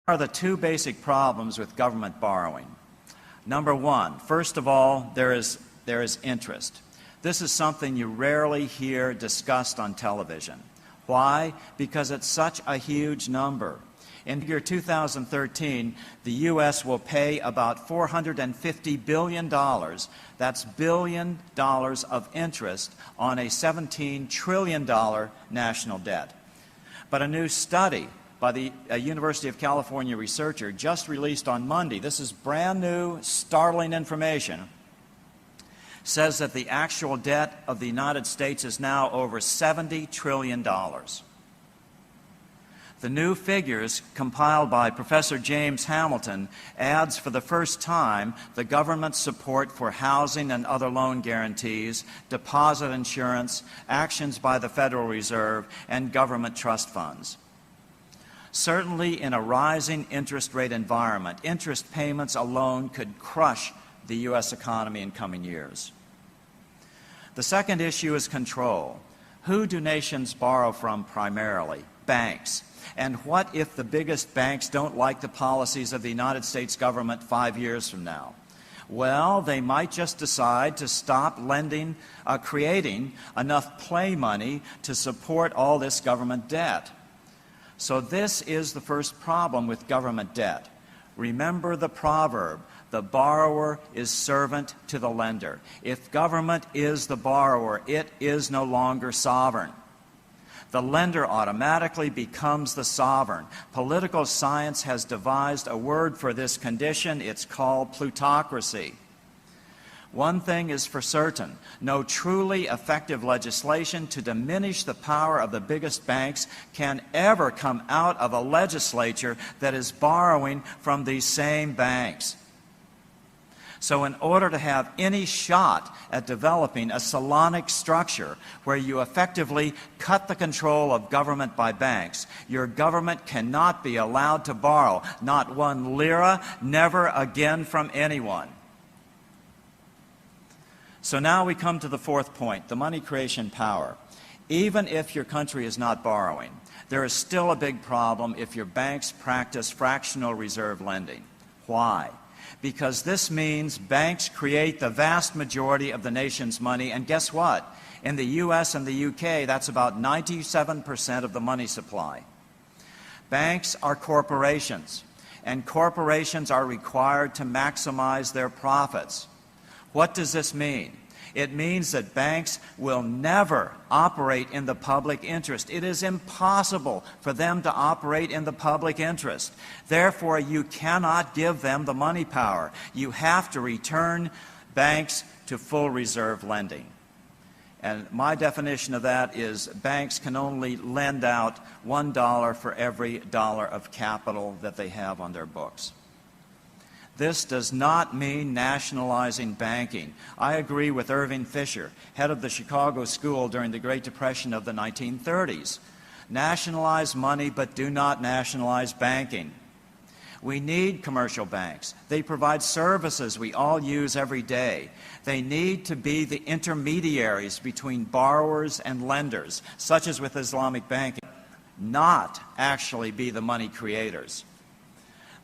are the two basic problems with government borrowing. Number one, first of all, there is interest. This is something you rarely hear discussed on television. Why? Because it's such a huge number. In the year 2013, the U.S. will pay about $450 billion, that's billion dollars of interest on a $17 trillion national debt. But a new study by the University of California researcher just released on Monday, this is brand new, startling information, says that the actual debt of the United States is now over $70 trillion. The new figures compiled by Professor James Hamilton adds for the first time the government support for housing and other loan guarantees, deposit insurance, actions by the Federal Reserve, and government trust funds. Certainly in a rising interest rate environment, interest payments alone could crush the U.S. economy in coming years. The second issue is control. Who do nations borrow from primarily? Banks. And what if the biggest banks don't like the policies of the United States government 5 years from now? Well, they might just decide to stop creating enough play money to support all this government debt. So this is the first problem with government debt. Remember the proverb, the borrower is servant to the lender. If government is the borrower, it is no longer sovereign. The lender automatically becomes the sovereign. Political science has devised a word for this condition. It's called plutocracy. One thing is for certain, no truly effective legislation to diminish the power of the biggest banks can ever come out of a legislature that is borrowing from these same banks. So in order to have any shot at developing a Solonic structure where you effectively cut the control of government by banks, your government cannot be allowed to borrow, not 1 lira, never again from anyone. So now we come to the fourth point, the money creation power. Even if your country is not borrowing, there is still a big problem if your banks practice fractional reserve lending. Why? Because this means banks create the vast majority of the nation's money, and guess what? In the U.S. and the U.K., that's about 97% of the money supply. Banks are corporations, and corporations are required to maximize their profits. What does this mean? It means that banks will never operate in the public interest. It is impossible for them to operate in the public interest. Therefore, you cannot give them the money power. You have to return banks to full reserve lending. And my definition of that is banks can only lend out $1 for every dollar of capital that they have on their books. This does not mean nationalizing banking. I agree with Irving Fisher, head of the Chicago School during the Great Depression of the 1930s. Nationalize money, but do not nationalize banking. We need commercial banks. They provide services we all use every day. They need to be the intermediaries between borrowers and lenders, such as with Islamic banking, not actually be the money creators.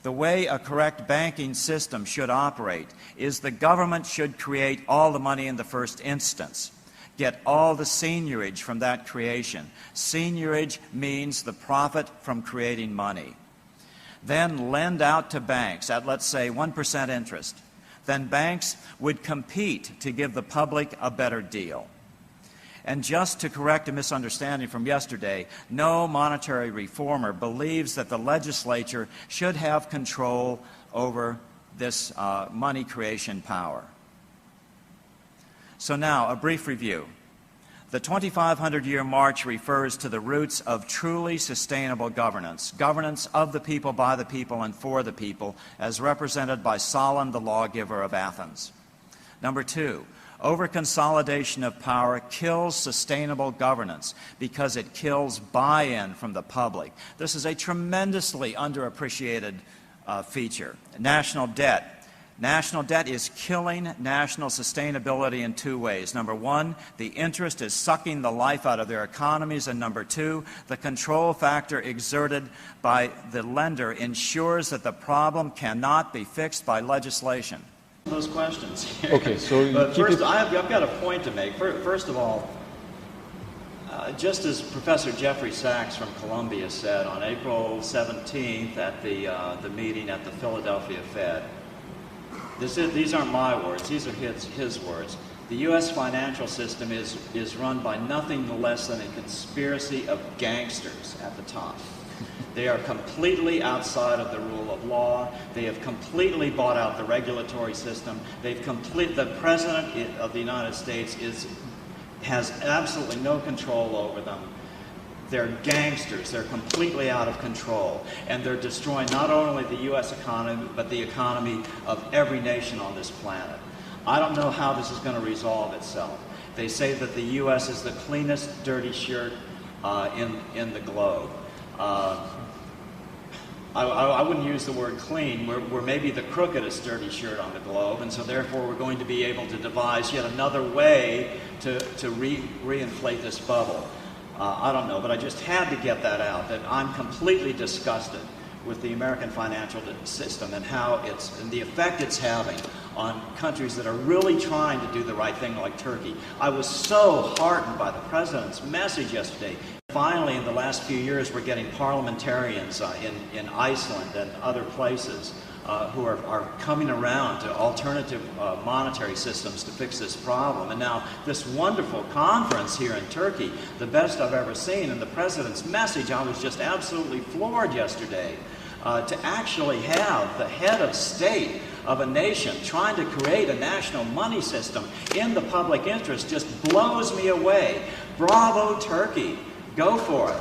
The way a correct banking system should operate is the government should create all the money in the first instance, get all the seigniorage from that creation. Seigniorage means the profit from creating money. Then lend out to banks at, let's say, 1% interest. Then banks would compete to give the public a better deal. And just to correct a misunderstanding from yesterday, no monetary reformer believes that the legislature should have control over this money creation power. So now, a brief review. The 2,500-year march refers to the roots of truly sustainable governance, governance of the people, by the people, and for the people, as represented by Solon, the lawgiver of Athens. Number two, over-consolidation of power kills sustainable governance because it kills buy-in from the public. This is a tremendously underappreciated feature. National debt National debt is killing national sustainability in two ways. Number one, the interest is sucking the life out of their economies, and number two, the control factor exerted by the lender ensures that the problem cannot be fixed by legislation. Those questions. Okay, so but first, I've got a point to make. First of all, just as Professor Jeffrey Sachs from Columbia said on April 17th at the meeting at the Philadelphia Fed, these aren't my words, these are his words. The U.S. financial system is run by nothing less than a conspiracy of gangsters at the top. They are completely outside of the rule of law. They have completely bought out the regulatory system. The President of the United States has absolutely no control over them. They're gangsters. They're completely out of control. And they're destroying not only the U.S. economy, but the economy of every nation on this planet. I don't know how this is going to resolve itself. They say that the U.S. is the cleanest dirty shirt in the globe. I wouldn't use the word clean. We're maybe the crookedest dirty shirt on the globe, and so therefore we're going to be able to devise yet another way to reinflate this bubble. I don't know, but I just had to get that out, that I'm completely disgusted with the American financial system and and the effect it's having on countries that are really trying to do the right thing, like Turkey. I was so heartened by the President's message yesterday. Finally, in the last few years, we're getting parliamentarians in Iceland and other places who are coming around to alternative monetary systems to fix this problem. And now this wonderful conference here in Turkey, the best I've ever seen, and the President's message, I was just absolutely floored yesterday to actually have the head of state of a nation trying to create a national money system in the public interest just blows me away. Bravo, Turkey. Go for it.